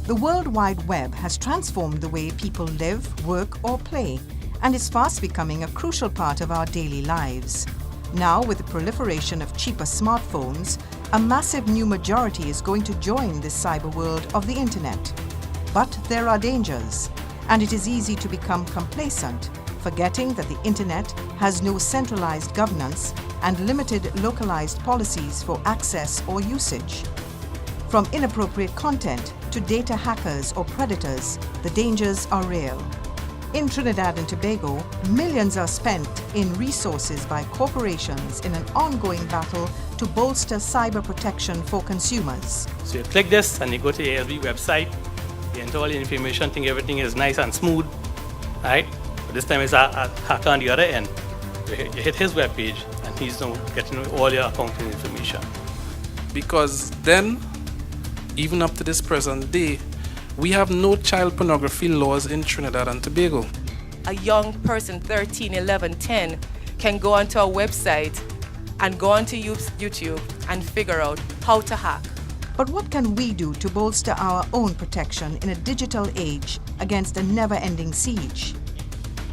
The World Wide Web has transformed the way people live, work, or play, and is fast becoming a crucial part of our daily lives. Now, with the proliferation of cheaper smartphones, a massive new majority is going to join this cyber world of the internet. But there are dangers, and it is easy to become complacent, forgetting that the internet has no centralized governance and limited localized policies for access or usage. From inappropriate content to data hackers or predators, the dangers are real. In Trinidad and Tobago, millions are spent in resources by corporations in an ongoing battle to bolster cyber protection for consumers. So you click this and you go to the ALB website, you enter all the information, think everything is nice and smooth, right? But this time it's a hacker on the other end. You hit his webpage and he's now getting all your accounting information. Because then, even up to this present day, we have no child pornography laws in Trinidad and Tobago. A young person, 13, 11, 10, can go onto a website and go onto YouTube and figure out how to hack. But what can we do to bolster our own protection in a digital age against a never-ending siege?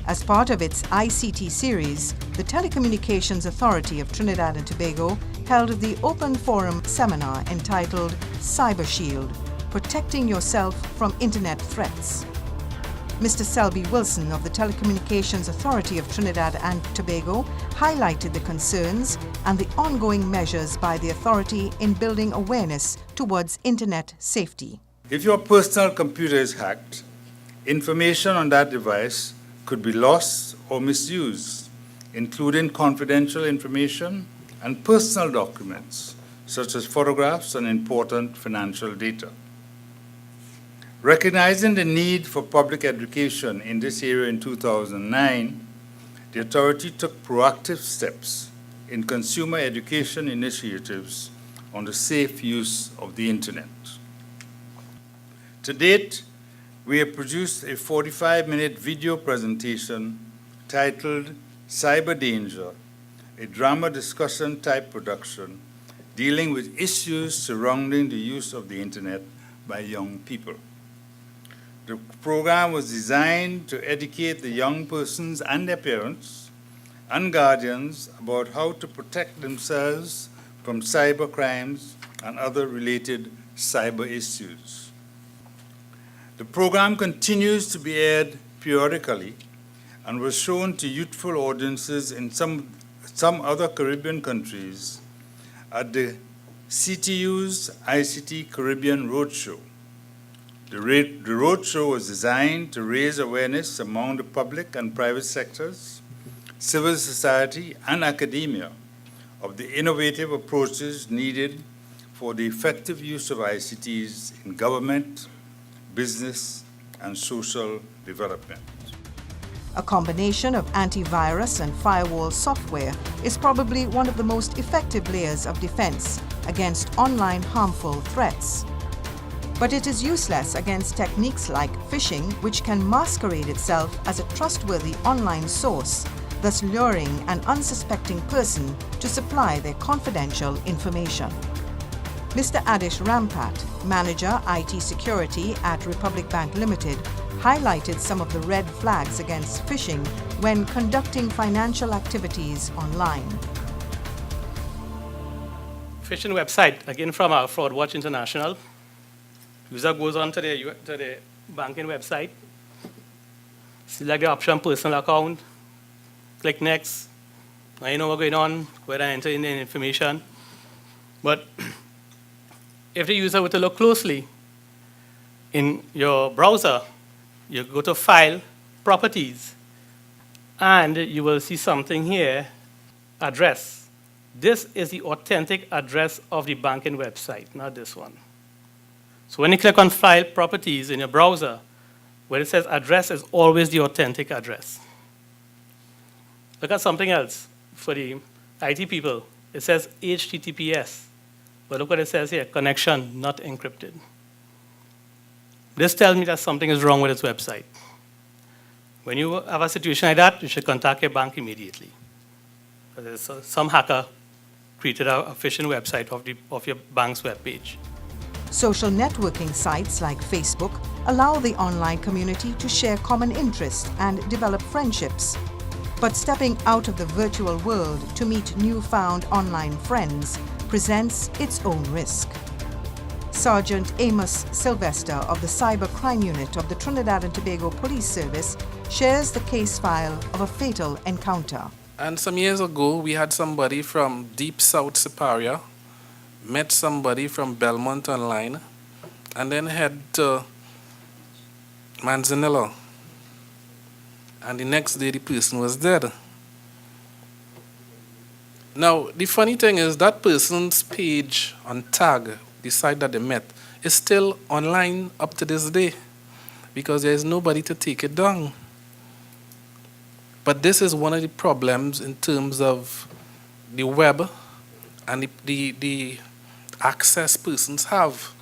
As part of its ICT series, the Telecommunications Authority of Trinidad and Tobago held the open forum seminar entitled Cybershield, Protecting Yourself from Internet Threats. Mr. Selby Wilson of the Telecommunications Authority of Trinidad and Tobago highlighted the concerns and the ongoing measures by the authority in building awareness towards internet safety. If your personal computer is hacked, information on that device could be lost or misused, including confidential information and personal documents, such as photographs and important financial data. Recognizing the need for public education in this area in 2009, the authority took proactive steps in consumer education initiatives on the safe use of the internet. To date, we have produced a 45-minute video presentation titled Cyber Danger, a drama discussion type production dealing with issues surrounding the use of the internet by young people. The program was designed to educate the young persons and their parents and guardians about how to protect themselves from cyber crimes and other related cyber issues. The program continues to be aired periodically and was shown to youthful audiences in some other Caribbean countries at the CTU's ICT Caribbean Roadshow. The roadshow was designed to raise awareness among the public and private sectors, civil society, and academia of the innovative approaches needed for the effective use of ICTs in government, business, and social development. A combination of antivirus and firewall software is probably one of the most effective layers of defense against online harmful threats. But it is useless against techniques like phishing, which can masquerade itself as a trustworthy online source, thus luring an unsuspecting person to supply their confidential information. Mr. Adesh Rampat, Manager IT Security at Republic Bank Limited, highlighted some of the red flags against phishing when conducting financial activities online. Phishing website, again from our Fraud Watch International. User goes on to the banking website, select the option personal account, click next. Now you know what's going on, go ahead and enter in the information. But if the user were to look closely in your browser, you go to File, Properties, and you will see something here, Address. This is the authentic address of the banking website, not this one. So when you click on File, Properties in your browser, where it says Address is always the authentic address. Look at something else for the IT people. It says HTTPS, but look what it says here, connection not encrypted. This tells me that something is wrong with its website. When you have a situation like that, you should contact your bank immediately. Because some hacker created a phishing website of your bank's webpage. Social networking sites like Facebook allow the online community to share common interests and develop friendships. But stepping out of the virtual world to meet newfound online friends presents its own risk. Sergeant Amos Sylvester of the Cyber Crime Unit of the Trinidad and Tobago Police Service shares the case file of a fatal encounter. And some years ago, we had somebody from deep south Siparia, met somebody from Belmont online, and then head to Manzanilla. And the next day, the person was dead. Now, the funny thing is that person's page on tag, the site that they met, is still online up to this day because there is nobody to take it down. But this is one of the problems in terms of the web and the access persons have.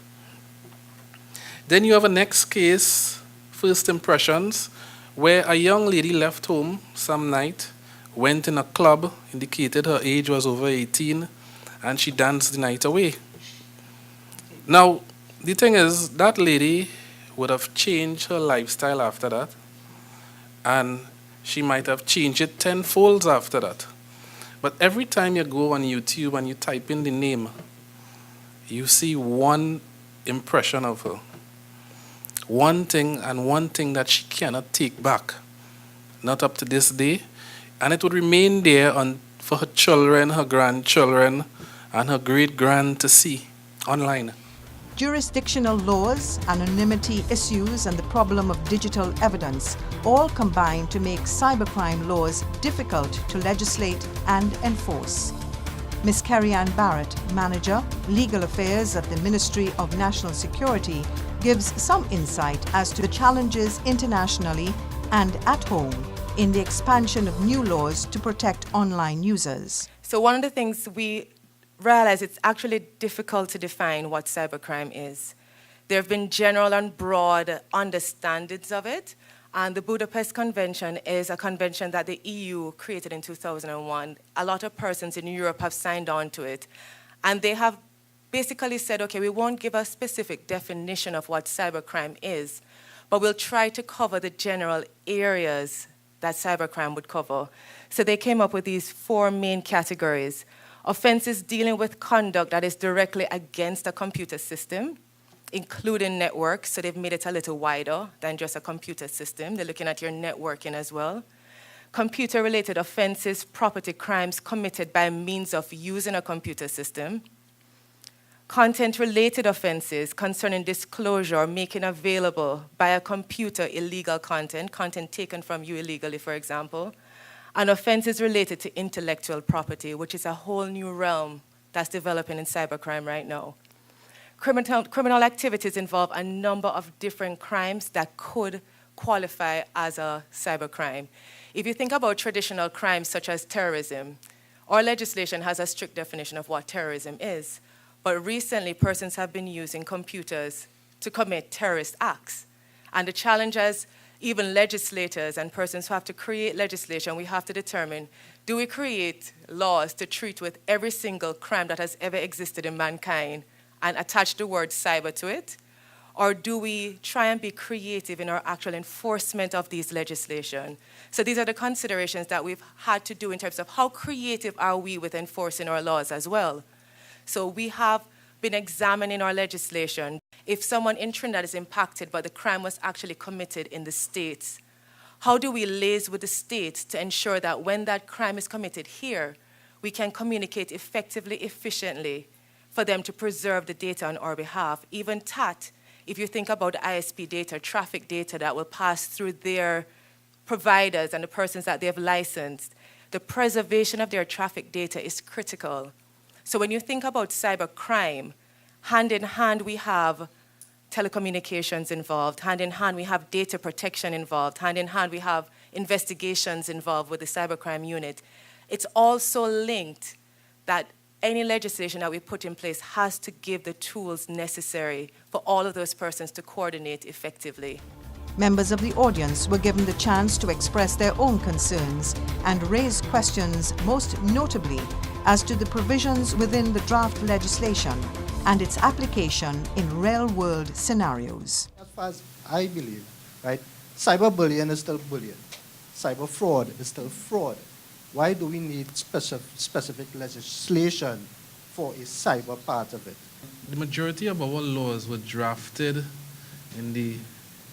Then you have a next case, first impressions, where a young lady left home some night, went in a club, indicated her age was over 18, and she danced the night away. Now, the thing is, that lady would have changed her lifestyle after that, and she might have changed it tenfold after that. But every time you go on YouTube and you type in the name, you see one impression of her. One thing that she cannot take back. Not up to this day. And it would remain there for her children, her grandchildren, and her great-grand to see online. Jurisdictional laws, anonymity issues, and the problem of digital evidence all combine to make cybercrime laws difficult to legislate and enforce. Ms. Kerry Ann Barrett, Manager, Legal Affairs at the Ministry of National Security, gives some insight as to the challenges internationally and at home in the expansion of new laws to protect online users. So one of the things we realize, it's actually difficult to define what cybercrime is. There have been general and broad understandings of it, and the Budapest Convention is a convention that the EU created in 2001. A lot of persons in Europe have signed on to it, and they have basically said, okay, we won't give a specific definition of what cybercrime is, but we'll try to cover the general areas that cybercrime would cover. So they came up with these 4 main categories. Offenses dealing with conduct that is directly against a computer system, including networks, so they've made it a little wider than just a computer system. They're looking at your networking as well. Computer-related offenses, property crimes committed by means of using a computer system. Content-related offenses concerning disclosure or making available by a computer illegal content taken from you illegally, for example. And offenses related to intellectual property, which is a whole new realm that's developing in cybercrime right now. Criminal activities involve a number of different crimes that could qualify as a cybercrime. If you think about traditional crimes such as terrorism, our legislation has a strict definition of what terrorism is. But recently, persons have been using computers to commit terrorist acts. And the challenge as even legislators and persons who have to create legislation, we have to determine, do we create laws to treat with every single crime that has ever existed in mankind and attach the word cyber to it? Or do we try and be creative in our actual enforcement of these legislation? So these are the considerations that we've had to do in terms of how creative are we with enforcing our laws as well. So we have been examining our legislation. If someone in Trinidad is impacted, but the crime was actually committed in the States, how do we liaise with the States to ensure that when that crime is committed here, we can communicate effectively, efficiently for them to preserve the data on our behalf? Even TAT, if you think about ISP data, traffic data that will pass through their providers and the persons that they have licensed, the preservation of their traffic data is critical. So when you think about cybercrime, hand in hand we have telecommunications involved, hand in hand we have data protection involved, hand in hand we have investigations involved with the cybercrime unit. It's also linked that any legislation that we put in place has to give the tools necessary for all of those persons to coordinate effectively. Members of the audience were given the chance to express their own concerns and raise questions, most notably as to the provisions within the draft legislation and its application in real-world scenarios. As far as I believe, right, cyberbullying is still bullying. Cyber fraud is still fraud. Why do we need specific legislation for a cyber part of it? The majority of our laws were drafted in the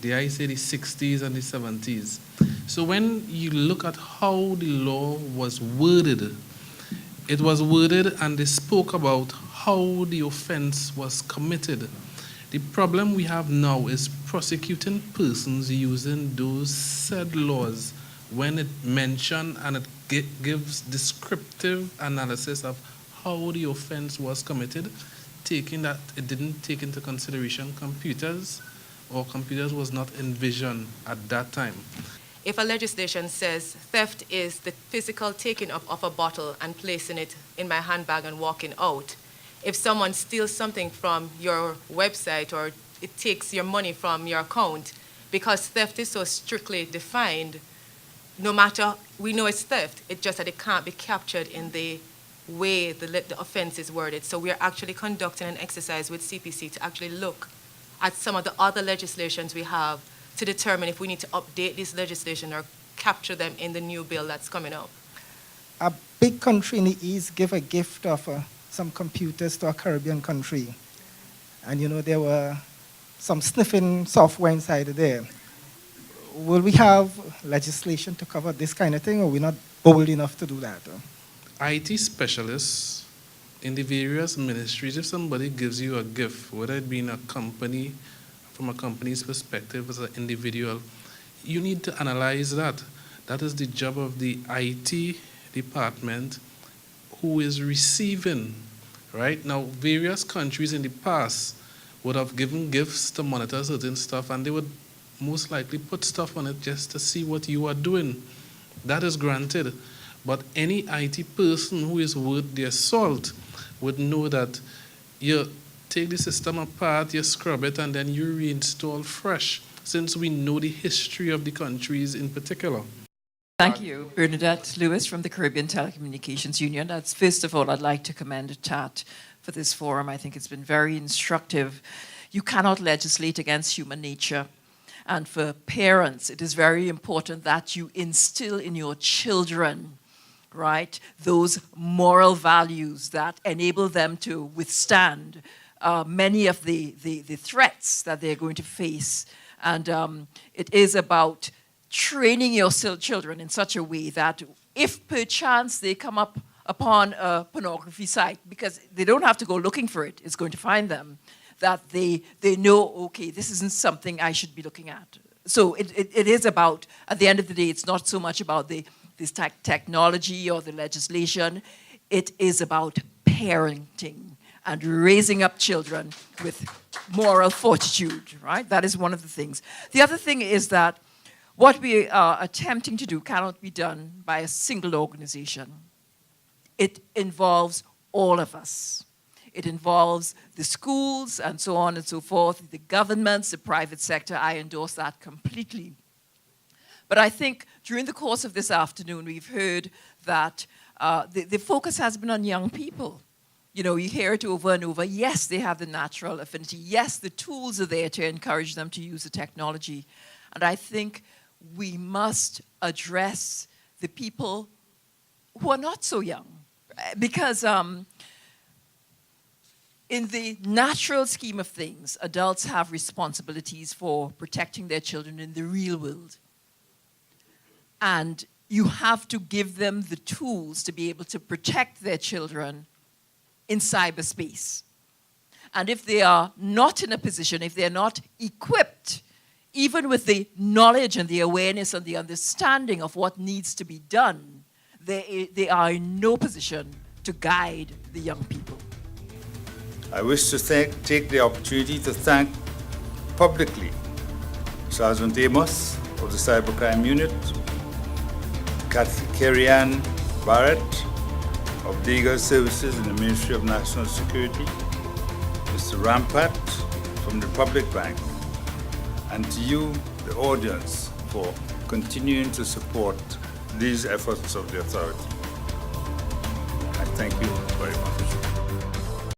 60s and the 70s. So when you look at how the law was worded, it was worded and they spoke about how the offense was committed. The problem we have now is prosecuting persons using those said laws when it mentions and it gives descriptive analysis of how the offense was committed, taking that it didn't take into consideration computers, or computers was not envisioned at that time. If a legislation says theft is the physical taking up of a bottle and placing it in my handbag and walking out, if someone steals something from your website or it takes your money from your account, because theft is so strictly defined, no matter, we know it's theft, it's just that it can't be captured in the way the offense is worded. So we're actually conducting an exercise with CPC to actually look at some of the other legislations we have to determine if we need to update this legislation or capture them in the new bill that's coming up. A big country in the East gave a gift of some computers to a Caribbean country. And you know, there were some sniffing software inside there. Will we have legislation to cover this kind of thing, or we're not bold enough to do that? IT specialists in the various ministries, if somebody gives you a gift, whether it be in a company, from a company's perspective as an individual, you need to analyze that. That is the job of the IT department who is receiving, right? Now, various countries in the past would have given gifts to monitor certain stuff, and they would most likely put stuff on it just to see what you are doing. That is granted. But any IT person who is worth their salt would know that you take the system apart, you scrub it, and then you reinstall fresh, since we know the history of the countries in particular. Thank you. Bernadette Lewis from the Caribbean Telecommunications Union. First of all, I'd like to commend TAT for this forum. I think it's been very instructive. You cannot legislate against human nature. And for parents, it is very important that you instill in your children, right, those moral values that enable them to withstand many of the threats that they're going to face. And it is about training your children in such a way that if perchance they come up upon a pornography site, because they don't have to go looking for it, it's going to find them, that they know, okay, this isn't something I should be looking at. So it is about, at the end of the day, it's not so much about this technology or the legislation. It is about parenting and raising up children with moral fortitude, right? That is one of the things. The other thing is that what we are attempting to do cannot be done by a single organization. It involves all of us. It involves the schools and so on and so forth, the governments, the private sector. I endorse that completely. But I think during the course of this afternoon, we've heard that the focus has been on young people. You know, you hear it over and over. Yes, they have the natural affinity. Yes, the tools are there to encourage them to use the technology. And I think we must address the people who are not so young. Because in the natural scheme of things, adults have responsibilities for protecting their children in the real world. And you have to give them the tools to be able to protect their children in cyberspace. And if they are not in a position, if they're not equipped, even with the knowledge and the awareness and the understanding of what needs to be done, they are in no position to guide the young people. I wish to take the opportunity to thank publicly Sergeant Amos of the Cyber Crime Unit, Kerry Ann Barrett of Legal Services in the Ministry of National Security, Mr. Rampat from the Public Bank, and to you, the audience, for continuing to support these efforts of the authority. I thank you very much.